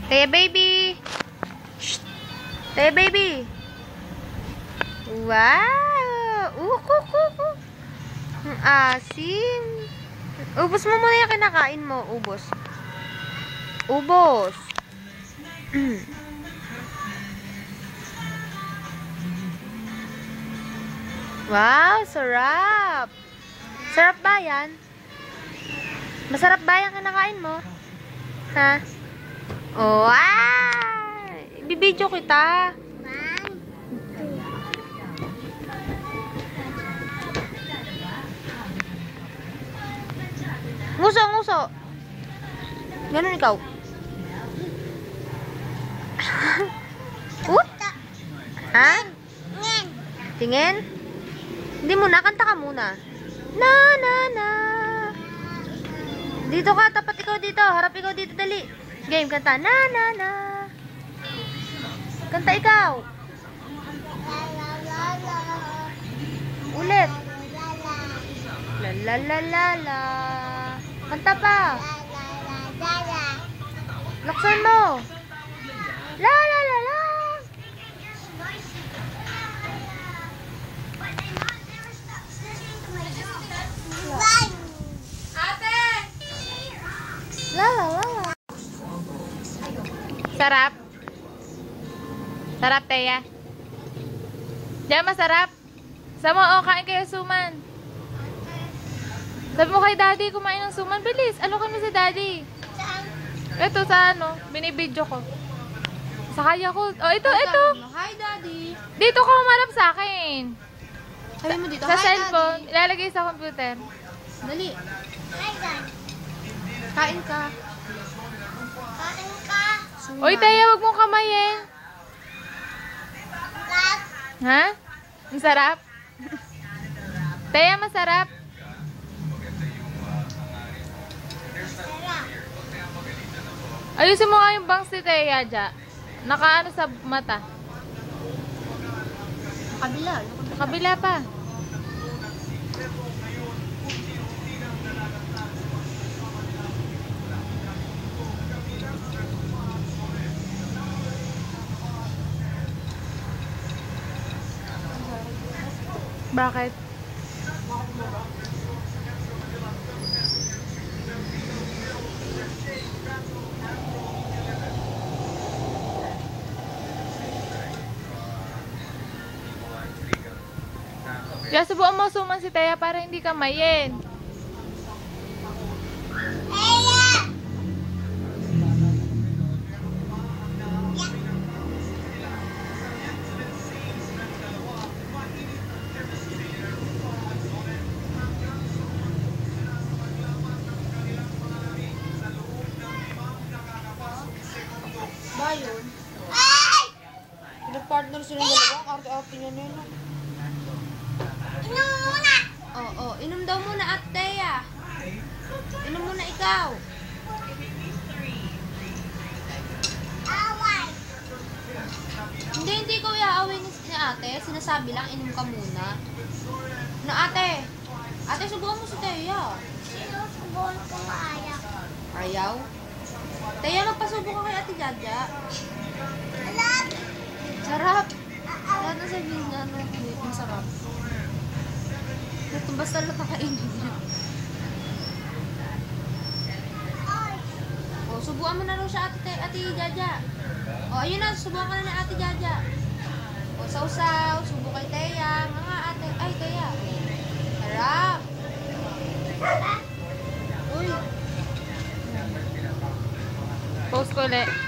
Taya baby! Shh! Taya baby! Wow! Ang asim! Ubos mo muna yung kinakain mo. Ubos. Ubos! Wow! Sarap! Sarap ba yan? Masarap ba yung kinakain mo? Ha? Oh, bibidyo kita. Nguso, nguso. Ganun ikaw. What? Ha? Tingin? Hindi muna, kanta ka muna. Na, na, na. Dito ka, tapat ikaw dito. Harap ikaw dito, dali. Game, kanta. Na, na, na. Kanta ikaw. Ulit. La, la, la, la, la. Kanta pa. Laksan mo. La, la, la, la. La, la, la, la. Sarap. Sarap, Teya. Diyan, masarap. Sama, kain kayo suman. Sabi mo kay daddy, kumain ng suman. Bilis, alokan mo si daddy. Saan? Ito sa binibidyo ko. Sa kaya ko. Oh, ito. Hi, daddy. Dito ka humarap sa akin. Sabi mo dito, Sa hi, cellphone. daddy. Ilalagay sa computer. Dali. Hi, daddy. Kain ka. Kain ka. Suman. Uy, Teya, wag mong kamayin. Ha? Ang sarap? Teya, masarap. Ayusin mo nga yung bangs ni Teya, Ja. Nakaano sa mata. Kabila. Kabila pa. Bakit? Kaya subukan mo suman si Teya para hindi ka mayin. Ba yun? Pinag-partner sila ng dalawang arte-arte niya nila. Inom muna! Oo, inom daw muna at Teya. Inom muna ikaw. Away! Hindi ko iaaway ni ate. Sinasabi lang, inom ka muna. Na ate? Ate, subukan mo si Teya. Sinusubukan ko ayaw. Ayaw? Teya, magpasubo ka kay Ate Jaja. Sarap! Lahat na sabihin na masarap. Basta lang kakainin niya. O, subukan mo na rin siya Ate Jaja. O, ayun na, subukan ka na ni Ate Jaja. O, sausaw, subo kay Teya. Mga ate, ay Teya. Sarap! Uy! Post ko ulit.